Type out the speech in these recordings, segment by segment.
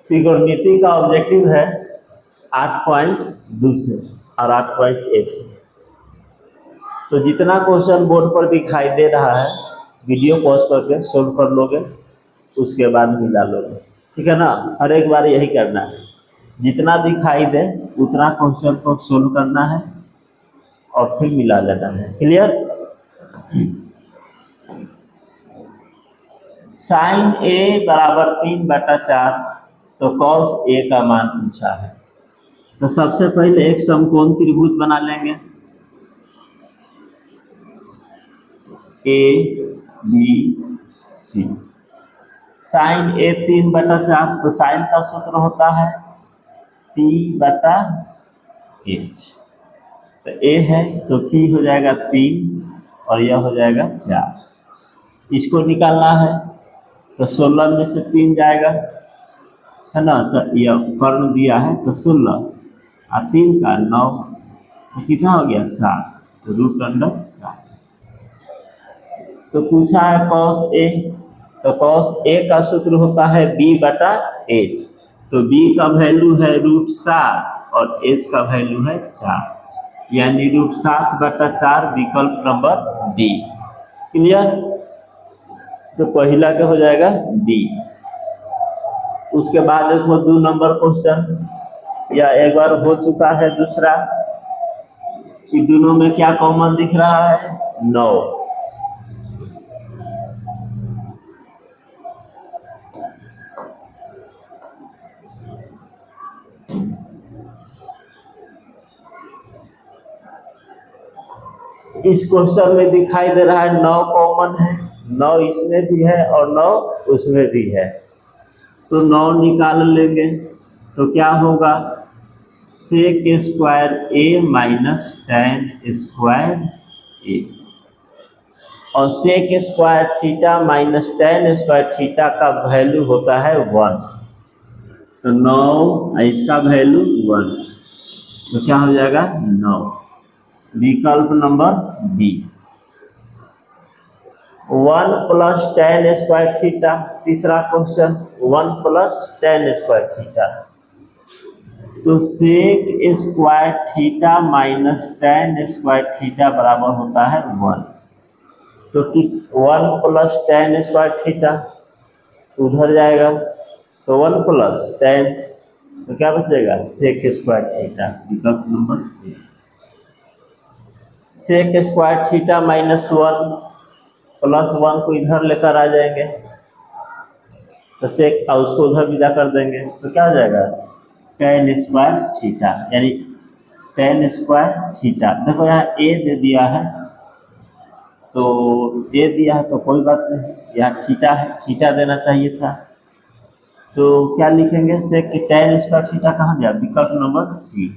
त्रिकोणमिति का ऑब्जेक्टिव है 8.2 से और 8.1 से। तो जितना क्वेश्चन बोर्ड पर दिखाई दे रहा है वीडियो पॉज करके सोल्व कर लोगे, उसके बाद मिला लोगे, ठीक है ना। हर एक बार यही करना है, जितना दिखाई दे उतना क्वेश्चन को सोल्व करना है और फिर मिला लेना है। क्लियर। साइन ए बराबर 3/4, तो कॉस ए का मान पूछा है। तो सबसे पहले एक समकोण त्रिभुज बना लेंगे, ए बी सी। साइन ए 3/4, तो साइन का सूत्र होता है P/H। तो ए है तो P हो जाएगा 3 और यह हो जाएगा 4। इसको निकालना है तो 16 में से 3 जाएगा, है ना। तो यह कर्ण दिया है तो 16 और 3 का 9, तो कितना हो गया 7, तो √7। तो पूछा है कॉस ए, तो कॉस ए का सूत्र होता है B/H। तो B का वैल्यू है √7 और H का वैल्यू है 4, यानी √7/4 विकल्प नंबर डी। क्लियर। तो पहला क्या हो जाएगा डी। उसके बाद देखो 2 नंबर क्वेश्चन, या एक बार हो चुका है दूसरा, कि दोनों में क्या कॉमन दिख रहा है 9। इस क्वेश्चन में दिखाई दे रहा है 9 कॉमन है, 9 इसमें भी है और 9 उसमें भी है। तो 9 निकाल लेंगे तो क्या होगा, sec² a minus tan² a, और sec² θ माइनस tan² θ का वैल्यू होता है 1। तो 9 इसका वैल्यू 1, तो क्या हो जाएगा 9, विकल्प नंबर बी। 1 + tan² θ, तीसरा क्वेश्चन 1 + tan² θ। तो sec² θ माइनस tan² θ बराबर होता है 1। तो 1 + tan² θ उधर जाएगा, तो 1 + tan, तो क्या बचेगा sec² θ, विकल्प नंबर ए। sec² θ माइनस 1 + 1 को इधर लेकर आ जाएंगे, तो सेक और उसको उधर विदा कर देंगे, तो क्या हो जाएगा tan² θ, यानी tan² θ। देखो यहाँ ए दे दिया है, तो ए दिया है तो कोई बात नहीं, यहाँ थीटा है, थीटा देना चाहिए था। तो क्या लिखेंगे, सेक tan² θ कहाँ गया, विकल्प नंबर सी।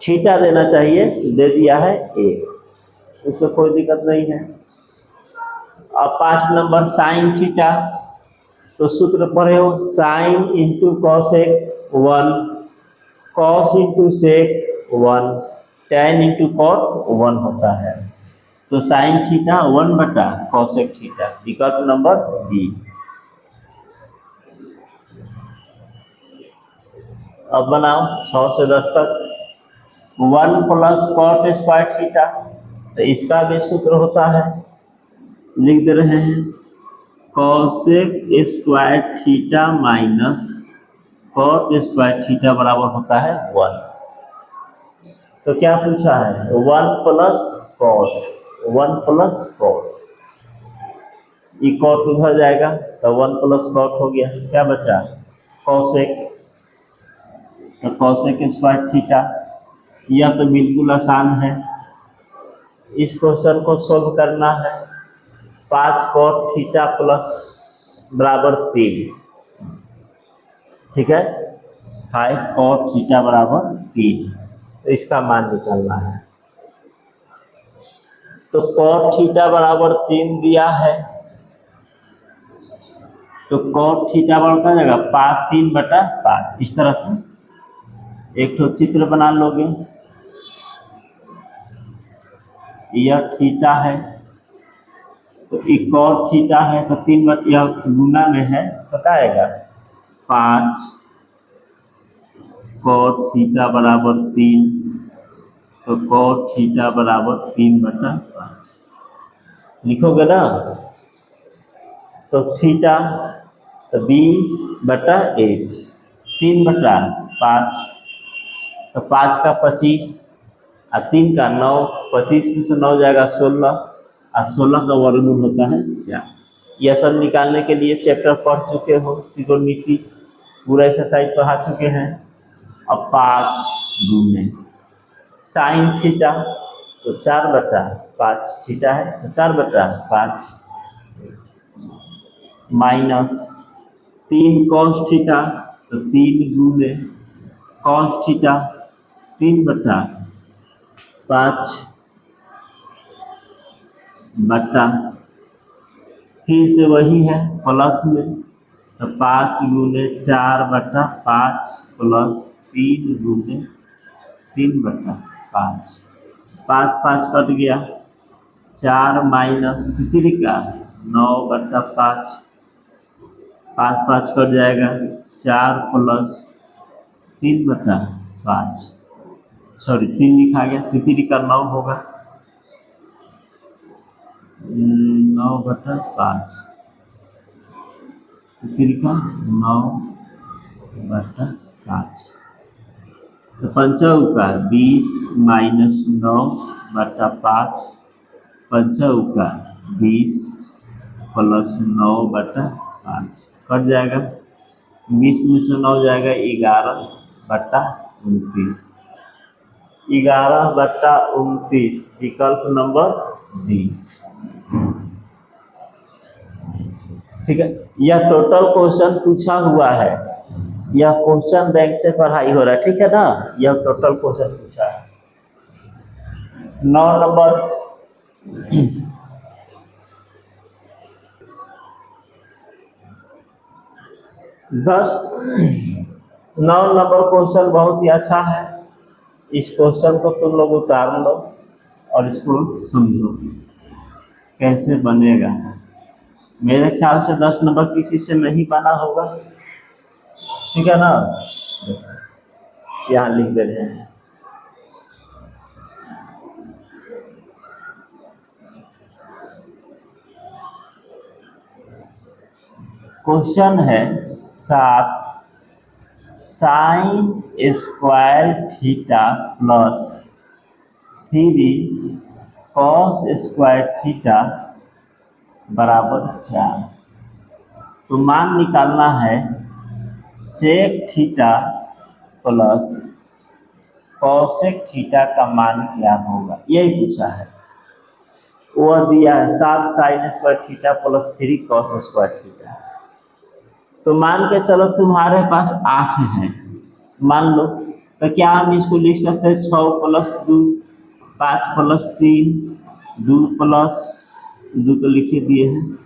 थीटा देना चाहिए, दे दिया है ए, उससे कोई दिक्कत नहीं है। अब 5 नंबर साइन थीटा, तो सूत्र पढ़े हो, sine into cosec 1, cos into sec 1, tan into cot 1 होता है। तो साइन थीटा 1/cosec थीटा, विकल्प नंबर बी। अब बनाओ 100 से 10 तक। 1 + cot² θ, तो इसका भी सूत्र होता है, लिख दे रहे हैं, cosec² θ माइनस cot² θ बराबर होता है 1। तो क्या पूछा है, 1 + cot, 1 + cot, ये cot उधर जाएगा तो 1 + cot हो गया, क्या बचा cosec, तो cosec² θ। यह तो बिल्कुल आसान है, इस क्वेश्चन को सोल्व करना है। 5 cot θ बराबर 3, ठीक है, 5 cot θ बराबर 3, तो इसका मान निकालना है। तो cot θ बराबर 3 दिया है, तो cot θ बराबर क्या जाएगा 3/5। इस तरह से एक तो चित्र बना लोगे, यह थीटा है, तो cot θ है, तो 3 यह गुना में है, तो क्या आएगा 5 cot थीटा बराबर 3, तो cot थीटा बराबर 3/5 लिखोगे ना। तो थीटा तो B/H 3/5, तो 5 का 25 और 3 का 9, 25 में से 9 जाएगा 16 और 16 का वर्गमूल होता है 4। यह सब निकालने के लिए चैप्टर पढ़ चुके हो, त्रिकोणमिति पूरा एक्सरसाइज पढ़ा चुके हैं। अब 5 गुने साइन थीटा, तो 4/5 थीटा है, तो 4/5 माइनस 3 कॉस थीटा, तो 3 गुने कॉस थीटा 3/5 बटा, फिर से वही है प्लस में, तो 5 गुने 4/5 प्लस 3 गुने 3/5, 5 कट गया, 4 माइनस 3 का 9/5, 5 कट जाएगा, 4 प्लस 3/5, सॉरी 3 लिखा गया, 3 का 9 होगा 9/5, 3 का 9/5, तो 5 का 20 माइनस 9/5, 5 का 20 प्लस 9/5 कट जाएगा, 20 में से 9 जाएगा 11/29, 11/29 विकल्प नंबर डी। ठीक है, यह टोटल क्वेश्चन पूछा हुआ है, यह क्वेश्चन बैंक से पढ़ाई हो रहा है, ठीक है ना। यह टोटल क्वेश्चन पूछा है। 9 नंबर 9 नंबर क्वेश्चन बहुत ही अच्छा है। इस क्वेश्चन को तुम लोग उतार लो और इसको समझो कैसे बनेगा। मेरे ख्याल से 10 नंबर किसी से नहीं बना होगा, ठीक है ना। यहाँ लिख दे रहे हैं, क्वेश्चन है 7 sine square theta plus 3 cos square theta बराबर 4। तो मान निकालना है sec theta plus cosec theta का मान क्या होगा, यही पूछा है। वह दिया है 7 sine square theta plus 3 cos square theta. तो मान के चलो तुम्हारे पास 8 है, मान लो, तो क्या हम इसको लिख सकते हैं 6 प्लस 2, 5 प्लस 3, 2 प्लस 2 तो लिखे दिए हैं,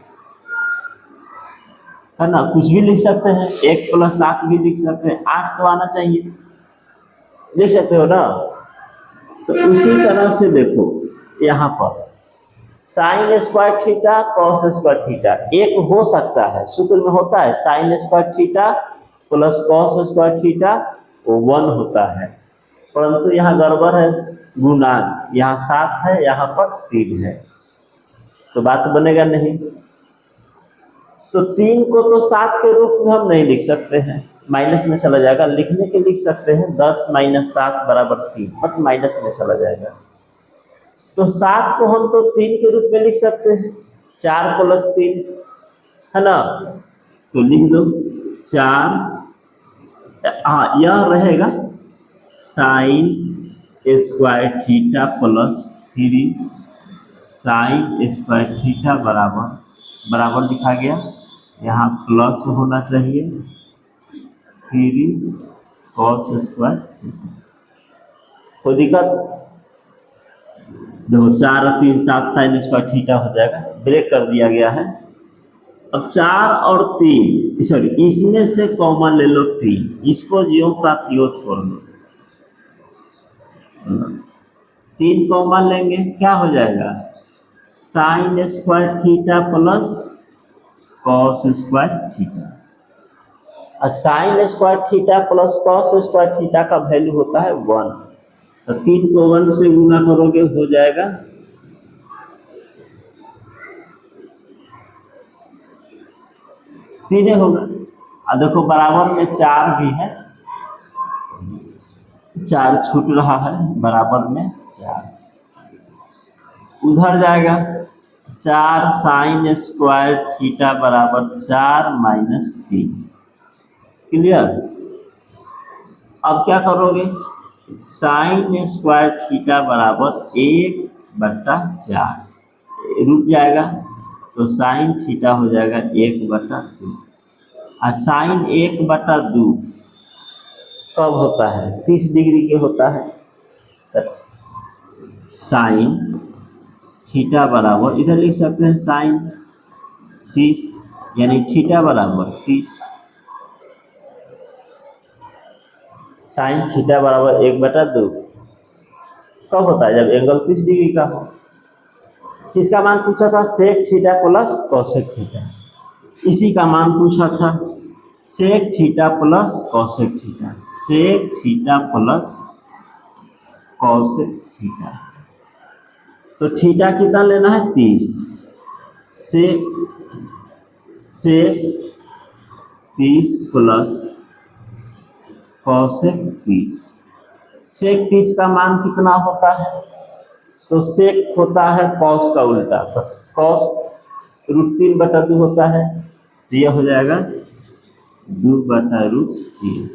है ना। कुछ भी लिख सकते हैं, 1 प्लस 7 भी लिख सकते हैं, 8 तो आना चाहिए, लिख सकते हो ना। तो उसी तरह से देखो यहाँ पर sign square theta cos square theta एक हो सकता है, सूत्र में होता है sign square theta plus cos square theta वो 1 होता है, परंतु यहाँ गड़बड़ है, गुणान यहाँ 7 है, यहाँ पर 3 है, तो बात बनेगा नहीं। तो 3 को तो 7 के रूप में हम नहीं लिख सकते हैं, माइनस में चला जाएगा, लिखने के लिख सकते हैं 10 माइनस 7 बराबर 3, बट माइनस में चला जाएगा। तो 7 को हम तो 3 के रूप में लिख सकते हैं, 4 प्लस 3, है ना। तो लिख दो 4, हाँ यह रहेगा sign square theta plus 3 sign square theta बराबर लिखा गया, यहाँ प्लस होना चाहिए 3 कॉस स्क्वायर थीटा। कोई दिक्कत देखो 4 और 3 7 साइन स्क्वायर थीटा हो जाएगा, ब्रेक कर दिया गया है। अब 4 और 3 सॉरी इसमें से कॉमन ले लो 3, इसको ज्यों का त्यों छोड़ लो, 3 कॉमन लेंगे क्या हो जाएगा sine square theta plus cos square theta. और sine square theta plus cos square theta का वैल्यू होता है 1। तो 3 को 1 से गुना करोगे हो जाएगा 3 होगा। और देखो बराबर में 4 भी है, 4 छूट रहा है, बराबर में 4 उधर जाएगा। 4 साइन स्क्वायर थीटा बराबर 4 माइनस 3। क्लियर। अब क्या करोगे, साइन स्क्वायर थीटा बराबर 1/4 रुक जाएगा, तो साइन थीटा हो जाएगा 1/2। और साइन 1/2 कब होता है, 30 डिग्री के होता है। साइन थीटा बराबर इधर लिख सकते हैं साइन 30, यानी थीटा बराबर 30। साइन थीटा बराबर 1/2 कब होता है, जब एंगल 30 डिग्री का हो। किसका मान पूछा था, sec theta plus cosec theta. इसी का मान पूछा था, sec theta plus cosec theta, sec theta plus cosec theta. तो थीटा कितना लेना है, 30। सेक 30 प्लस कॉसेक 30। सेक 30 का मान कितना होता है, तो सेक होता है कॉस का उल्टा, बस कॉस √3/2 होता है, तो यह हो जाएगा 2/√3।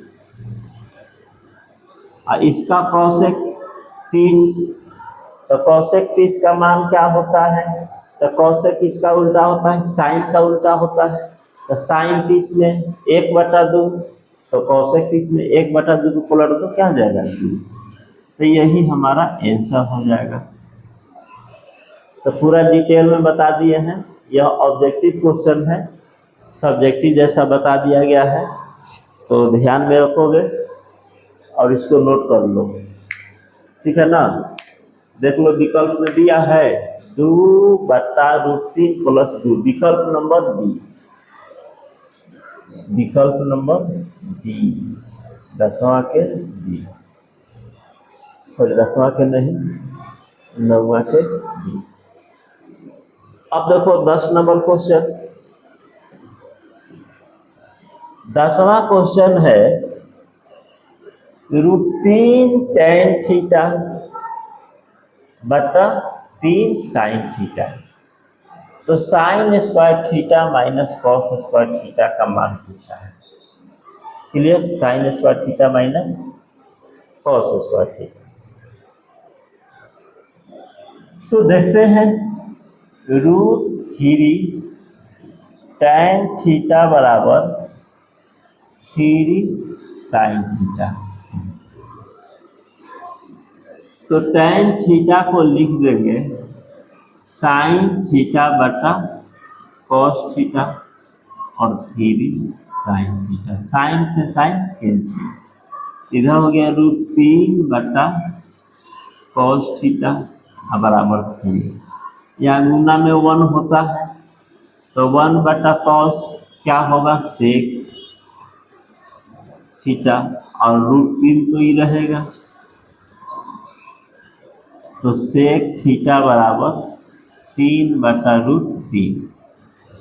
और इसका कॉसेक 30, तो कॉसेक 30 का मान क्या होता है, तो कॉसेक इसका उल्टा होता है, साइन का उल्टा होता है। तो साइन 30 में 1/2, तो कॉसेक 30 में 1/2 को पलट दो, क्या हो जाएगा 2। तो यही हमारा आंसर हो जाएगा। तो पूरा डिटेल में बता दिए हैं। यह ऑब्जेक्टिव क्वेश्चन है, सब्जेक्टिव जैसा बता दिया गया है, तो ध्यान में रखोगे और इसको नोट कर लो, ठीक है ना। देख लो विकल्प में दिया है 2/√3 + 2, विकल्प नंबर बी, विकल्प नंबर बी, 10वां के बी, सॉरी 10वां के नहीं, 9वां के बी। अब देखो 10 नंबर क्वेश्चन। 10वां क्वेश्चन है √3 tan थीटा बटा 3 sin थीटा। तो sign square theta minus cos square theta का मान पूछा है। Clear, sign square theta minus cos square theta. तो देखते हैं √3 tan थीटा बराबर 3 sin थीटा। तो tan थीटा को लिख देंगे साइन थीटा बटा कॉस थीटा और 3 sin थीटा। साइन से साइन कैंसिल, इधर हो गया √3 बटा कॉस थीटा बराबर 3। यहाँ गुना में 1 होता है, तो 1/cos क्या होगा, सेक थीटा, और √3 तो ही रहेगा, तो सेक थीटा बराबर 3/√3।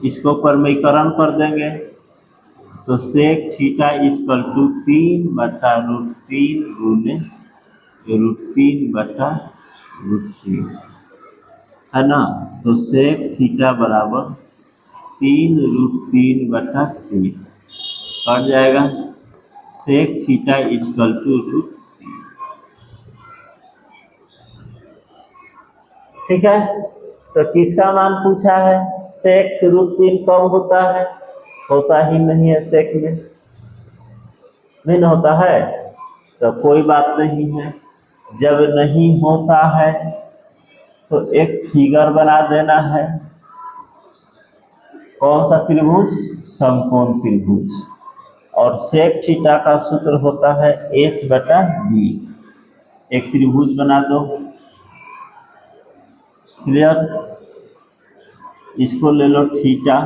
इसको परमीकरण कर देंगे, तो सेक थीटा इक्वल टू 3/√3 गुने √3/√3, है ना। तो सेक थीटा बराबर 3√3/3 कट जाएगा। सेक थीटा इक्वल टू √3, ठीक है। तो किसका मान पूछा है, सेक √3 कब होता है, होता ही नहीं है, सेक में नहीं होता है, तो कोई बात नहीं है। जब नहीं होता है तो एक फिगर बना देना है, कौन सा त्रिभुज, समकोण त्रिभुज, और सेक थीटा का सूत्र होता है h/b। एक त्रिभुज बना दो, क्लियर। इसको ले लो थीटा,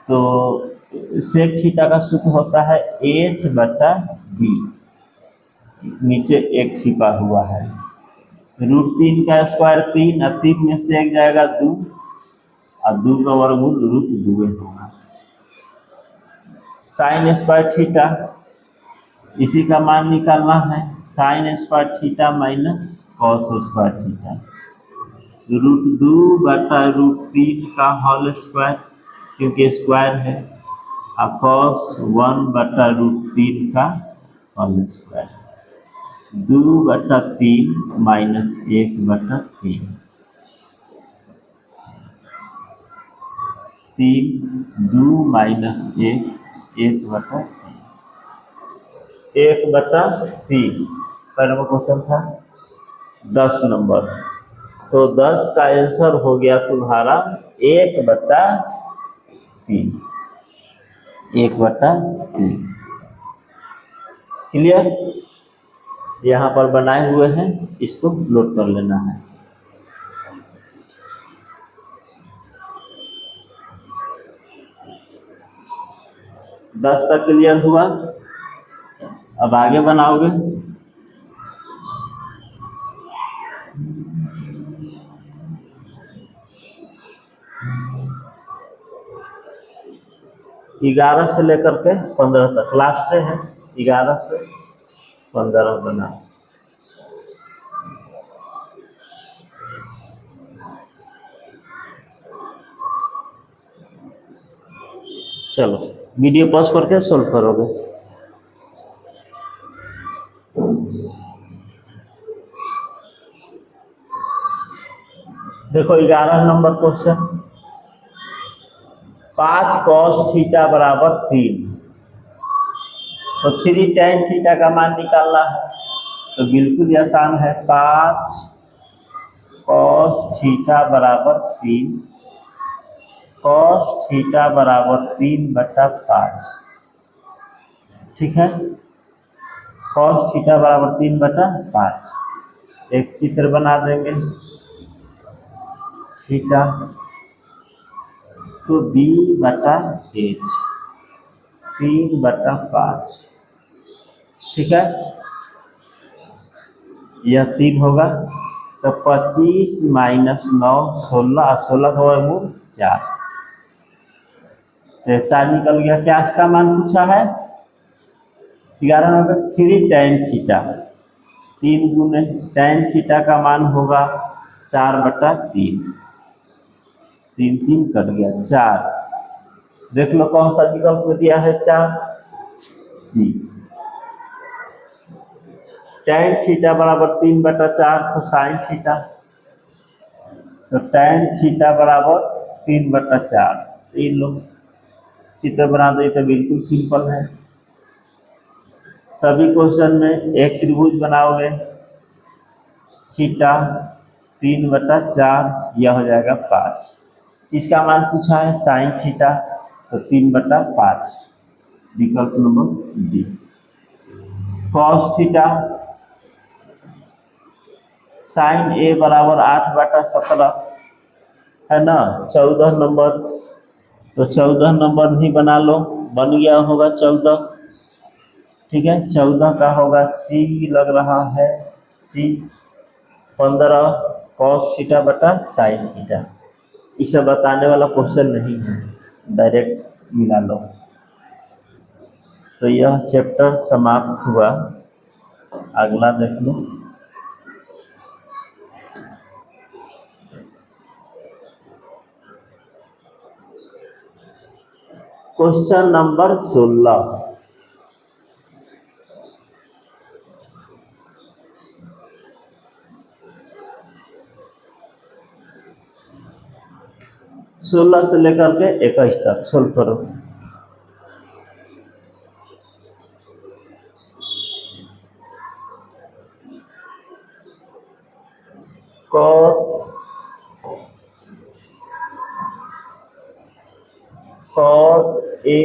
तो सेक थीटा का सूत्र होता है एच बटा बी, नीचे एक छिपा हुआ है। √3 का स्क्वायर 3 और 3 में से एक जाएगा 2 और 2 का वर्गमूल √2 होगा। साइन स्क्वायर थीटा, इसी का मान निकालना है। Sign square theta minus cos square theta, √2 बटा √3 का होल स्क्वायर, क्योंकि स्क्वायर है, और कॉस 1 बटा √3 का होल स्क्वायर, 2 बटा 3 माइनस 1 बटा 3, 2 माइनस 1, 1 बटा 3। पहला क्वेश्चन था 10 नंबर, तो 10 का आंसर हो गया तुम्हारा 1 बटा 3, 1 बटा 3। क्लियर? यहाँ पर बनाए हुए हैं, इसको नोट कर लेना है। दस तक क्लियर हुआ? अब आगे बनाओगे। ग्यारह से लेकर के 15 तक लास्ट है, 11 से 15 बना। चलो वीडियो पॉज करके सोल्व करोगे। देखो 11 नंबर क्वेश्चन, 5 cos थीटा बराबर 3, तो 3 tan थीटा का मान निकालना है। तो बिल्कुल आसान है, 5 cos थीटा बराबर 3, cos थीटा बराबर 3 बटा 5। ठीक है, cos थीटा बराबर 3 बटा 5। एक चित्र बना देंगे थीटा, तो b बटा h, 3 बटा 5। ठीक है, यह 3 होगा, तो 25 माइनस 9 16, 16 का वर्गमूल 4, तो 4 निकल गया। क्या इसका मान पूछा है? 11 नंबर 3 tan थीटा, 3 गुने tan थीटा का मान होगा 4 बटा 3, 3 3 कट गया 4। देख लो कौन सा विकल्प में दिया है 4, सी। tan थीटा बराबर 3 बटा 4, तो साइन थीटा, तो tan थीटा बराबर 3 बटा 4। तीन लोग चित्र बना दे तो बिल्कुल सिंपल है। सभी क्वेश्चन में एक त्रिभुज बनाओगे, थीटा 3 बटा 4, यह हो जाएगा 5। इसका मान पूछा है साइन थीटा, तो 3 बटा 5, विकल्प number D. Cos theta, sine A बराबर 8 बटा 17 है ना, 14 नंबर, तो 14 नंबर भी बना लो, बन गया होगा 14। ठीक है, 14 का होगा सी लग रहा है, सी 15 कॉस थीटा बटा साइन थीटा। इसे बताने वाला क्वेश्चन नहीं है, डायरेक्ट मिला लो। तो यह चैप्टर समाप्त हुआ। अगला देख लो। क्वेश्चन नंबर 16, सोलह से लेकर के 21 तक सोल्व करो। कॉट ए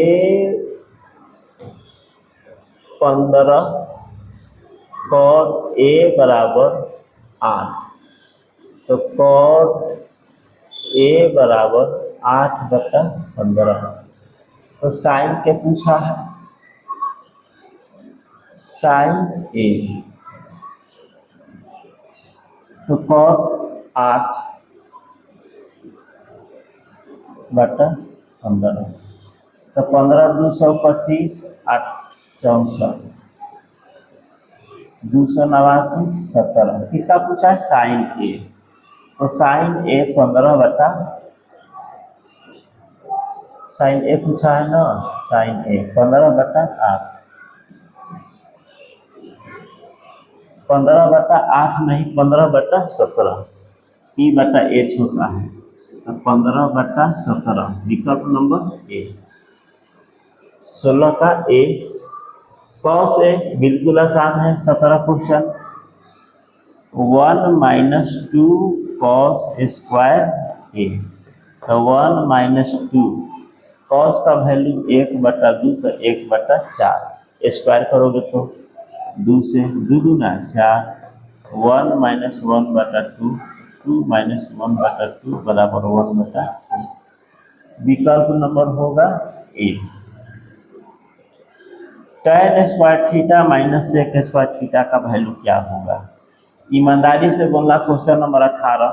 15, कॉट ए बराबर 8, तो कॉट ए बराबर 8 बटा 15। तो साइन के पूछा है, साइन ए, तो कॉट 8/15, तो 15 225, 8 64, 289 17। किसका पूछा है? साइन ए। तो साइन ए 15 साइन ए पूछा है ना, साइन ए 15/8, 15/8 नहीं, 15/17, E/H होता है, तो 15/17 विकल्प नंबर ए। 16 का ए। कॉस ए बिल्कुल आसान है, 17 क्वेश्चन। 1 - 2 cos स्क्वायर ए, तो 1 - 2 कॉस का वैल्यू 1/2, तो 1/4 स्क्वायर करोगे तो 2 से 2 दूना 4, 1 - 1/2, 2 - 1/2 बराबर 1/2। विकल्प नंबर होगा A. tan square theta minus sec square theta का वैल्यू क्या होगा? ईमानदारी से बोलना क्वेश्चन नंबर 18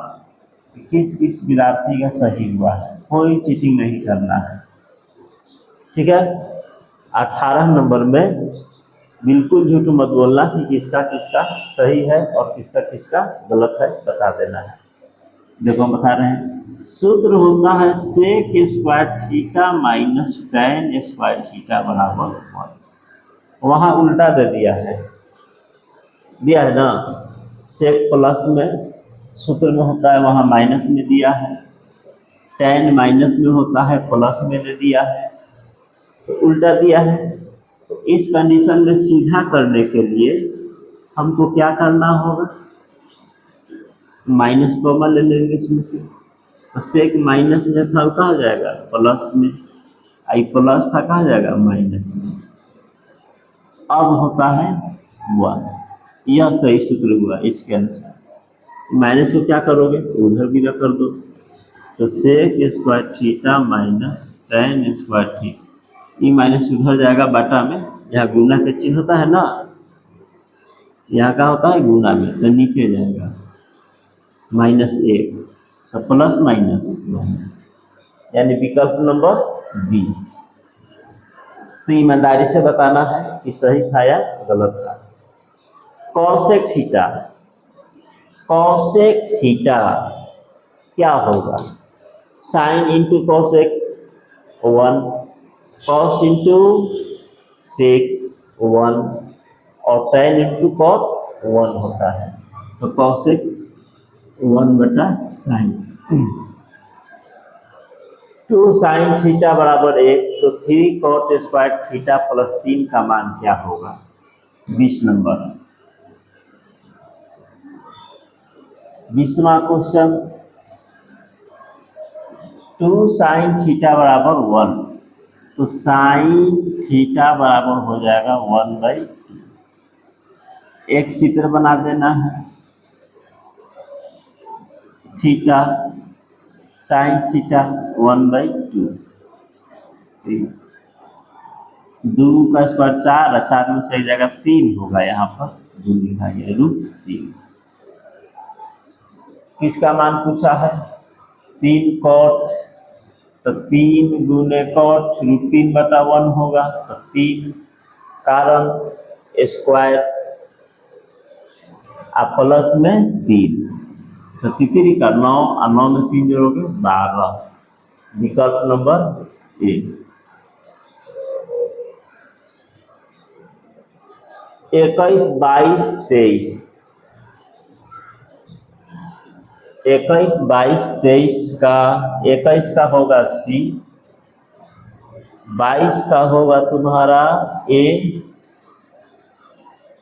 किस किस विद्यार्थी का सही हुआ है, कोई चीटिंग नहीं करना है, ठीक है। 18 नंबर में बिल्कुल झूठ मत बोलना कि किसका किसका सही है और किसका किसका गलत है, बता देना है। देखो हम बता रहे हैं, सूत्र होता है sec square theta minus tan square theta बराबर 1। वहाँ उल्टा दे दिया है ना, सेक प्लस में सूत्र में होता है, वहाँ माइनस में दिया है, tan माइनस में होता है, प्लस में दे दिया है, तो उल्टा दिया है। तो इस कंडीशन में सीधा करने के लिए हमको क्या करना होगा? माइनस कॉमन ले लेंगे इसमें से, तो सेक माइनस में था कहा जाएगा प्लस में, आई प्लस था कहा जाएगा माइनस में, अब होता है 1। यह सही सूत्र हुआ इसके अनुसार। माइनस को क्या करोगे? उधर भी रख कर दो, तो sec square theta minus tan square theta, ये माइनस उधर जाएगा बाटा में, यहाँ गुना का चिन्ह होता है ना, यहाँ का होता है गुना में, तो नीचे जाएगा -1, तो प्लस माइनस माइनस, यानी विकल्प नंबर बी। तो ईमानदारी से बताना है कि सही था या गलत था। कॉसेक थीटा, कॉसेक थीटा क्या होगा? Sine into cosec 1, cos into sec 1 और tan इंटू कॉट 1 होता है, तो कॉसेक 1/sin। 2 sin थीटा बराबर 1, तो 3 cot स्क्वायर थीटा प्लस 3 का मान क्या होगा? 20 नंबर 20वां क्वेश्चन। 2 sin थीटा बराबर 1, तो साइन थीटा बराबर हो जाएगा 1/2। एक चित्र बना देना है, थीटा साइन थीटा 1/2, 2 का स्क्वायर 4, 4 में से एक जगह 3 होगा, यहाँ पर 2 लिखा गया √3। किसका मान पूछा है? 3 कॉट, तो 3 गुने कॉट √3/1 होगा, तो 3 कारण स्क्वायर आप प्लस में 3, तो तितरी का 9 और 9 में 3 जोड़ोगे 12, विकल्प नंबर ए। 21, 22, 23, 21, 22, 23 का 21 का होगा सी, 22 का होगा तुम्हारा ए,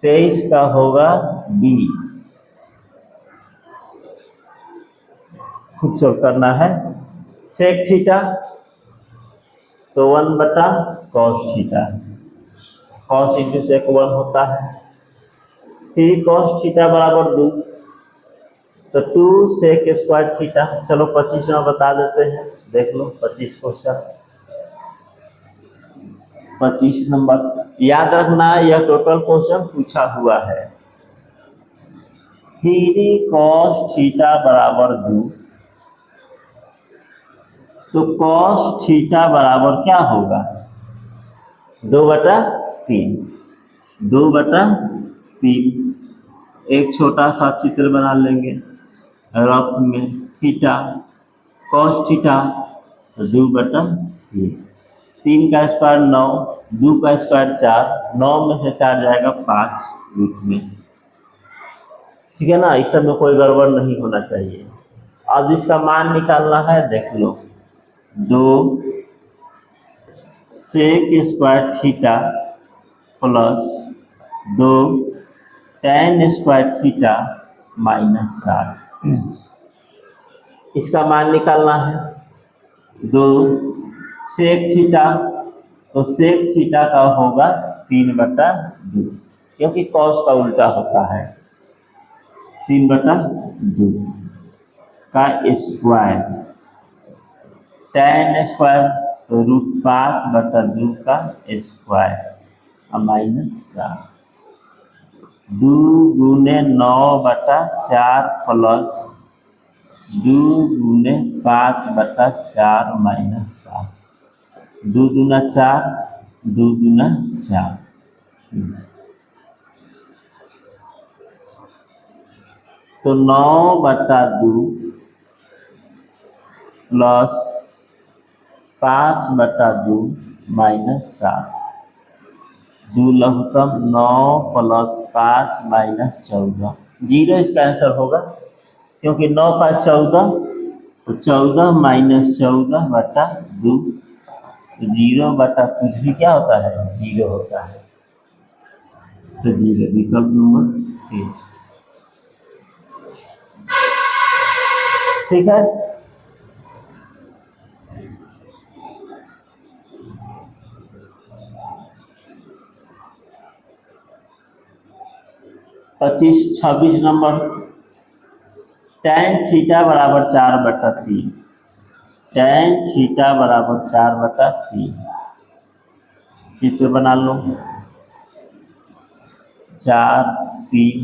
23 का होगा बी। खुद सोल्व करना है। सेक थीटा तो 1/cos theta, cos into sec 1 होता है, 3 cos थीटा बराबर 2, तो 2 सेक स्क्वायर थीटा। चलो 25वां बता देते हैं, देख लो 25 क्वेश्चन। 25 नंबर, याद रखना यह टोटल क्वेश्चन पूछा हुआ है। 3 cos थीटा बराबर 2, तो cos थीटा बराबर क्या होगा? 2/3, 2/3। एक छोटा सा चित्र बना लेंगे रफ में, थीटा cos थीटा, तो 2/3। 3 का स्क्वायर 9, 2 का स्क्वायर 4, 9 में से 4 जाएगा 5 रूट में। ठीक है ना, इस सब में कोई गड़बड़ नहीं होना चाहिए। अब इसका मान निकालना है, देख लो। 2 sec square theta plus 2 tan square theta minus 7, इसका मान निकालना है। 2 sec थीटा, तो sec थीटा का होगा 3/2, क्योंकि cos का उल्टा होता है। 3/2 का स्क्वायर, tan स्क्वायर तो √5/2 का स्क्वायर माइनस 7, 2 गुने 9/4 प्लस 2 गुने 5/4 माइनस 7, 2 दूना 4, 2 दूना 4, तो 9/2 प्लस 5/2 माइनस 7, 2 लघुत्तम 9 प्लस 5 माइनस 14, 0 इसका आंसर होगा, क्योंकि 9 का 14, तो 14 माइनस 14/2, तो 0 बटा कुछ भी क्या होता है? 0 होता है। तो 0 विकल्प नंबर 3। ठीक है, पच्चीस 26 नंबर, tan थीटा बराबर 4/3, tan थीटा बराबर 4/3, चित्र बना लो। 4, 3,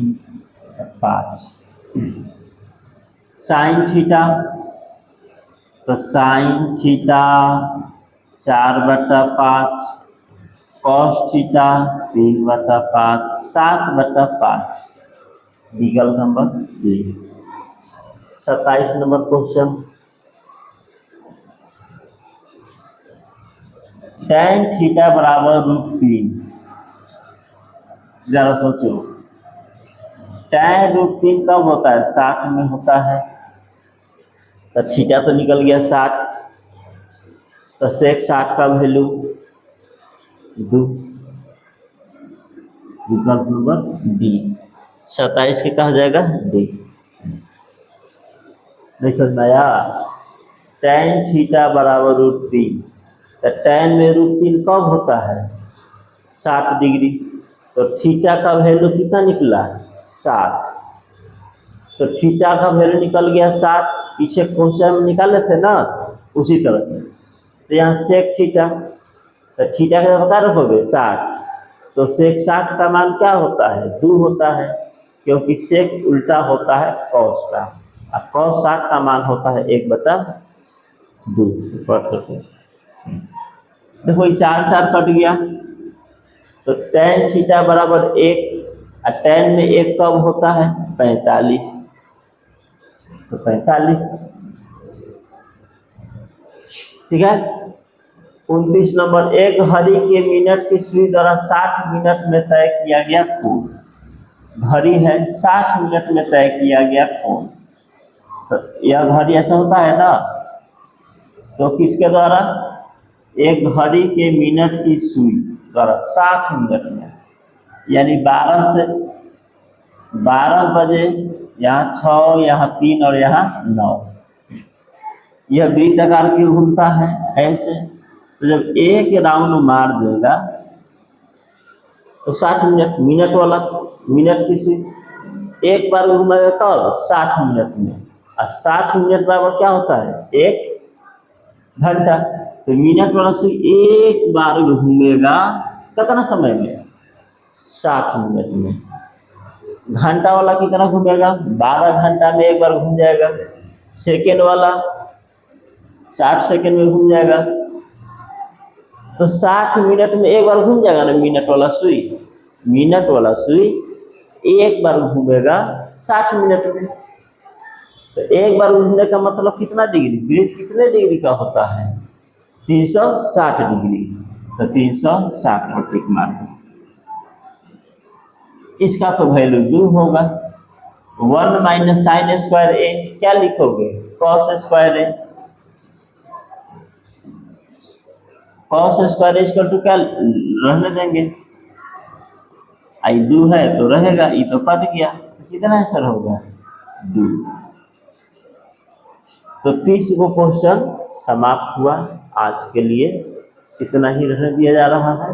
5। साइन थीटा, तो साइन थीटा 4/5, cos थीटा 3/5, 7/5, विकल्प number C. 27 number question, tan theta बराबर √3, जरा सोचो, tan √3 कब होता है? 60 में होता है, तो थीटा तो निकल गया 60, तो sec 60 का वैल्यू 2, विकल्प नंबर डी। 27 के कहा जाएगा डी। नहीं समझ आया? tan थीटा बराबर √3, तो tan में √3 कब होता है? 60 डिग्री, तो थीटा का वैल्यू कितना निकला? 60, तो थीटा का वैल्यू निकल गया 60, पीछे क्वेश्चन में निकाले थे ना, उसी तरह से। तो यहाँ sec थीटा, तो थीटा का बता रखोगे 60, तो sec 60 का मान क्या होता है? 2 होता है, क्योंकि sec उल्टा होता है cos का, और cos 60 का मान होता है 1/2। देखो ये 4 4 कट गया, तो tan थीटा बराबर 1, और tan में 1 कब होता है? 45, तो 45। ठीक है, 29 नंबर, एक घड़ी के मिनट की सुई द्वारा 60 मिनट में तय किया गया कोण। घड़ी है, 60 मिनट में तय किया गया कोण, तो यह घड़ी ऐसा होता है ना, तो किसके द्वारा? एक घड़ी के मिनट की सुई द्वारा 60 मिनट में, यानी 12 से 12 बजे, यहाँ 6, यहाँ 3 और यहाँ 9, यह वृत्ताकार की घूमता है ऐसे। तो जब एक राउंड मार देगा तो 60 मिनट, मिनट वाला मिनट की सुई एक बार घूमेगा कब? 60 मिनट में, और 60 मिनट बराबर क्या होता है? 1 घंटा। तो मिनट वाला सुई एक बार घूमेगा कितना समय में? 60 मिनट में। घंटा वाला कितना घूमेगा? 12 घंटा में एक बार घूम जाएगा। सेकेंड वाला 60 सेकेंड में घूम जाएगा। तो 60 मिनट में एक बार घूम जाएगा ना मिनट वाला सुई। मिनट वाला सुई एक बार घूमेगा 60 मिनट में। तो एक बार घूमने का मतलब कितना डिग्री? वृत्त कितने डिग्री का होता है? 360 डिग्री। तो 360 पर टिक मार दो। इसका तो वैल्यू 2 होगा। 1 माइनस साइन स्क्वायर ए, क्या लिखोगे? Cos square A. Cos square equal to क्या रहने देंगे? आई 2 है तो रहेगा, ई तो कट गया, तो कितना आंसर होगा? 2। तो 30 को क्वेश्चन समाप्त हुआ। आज के लिए इतना ही रहने दिया जा रहा है।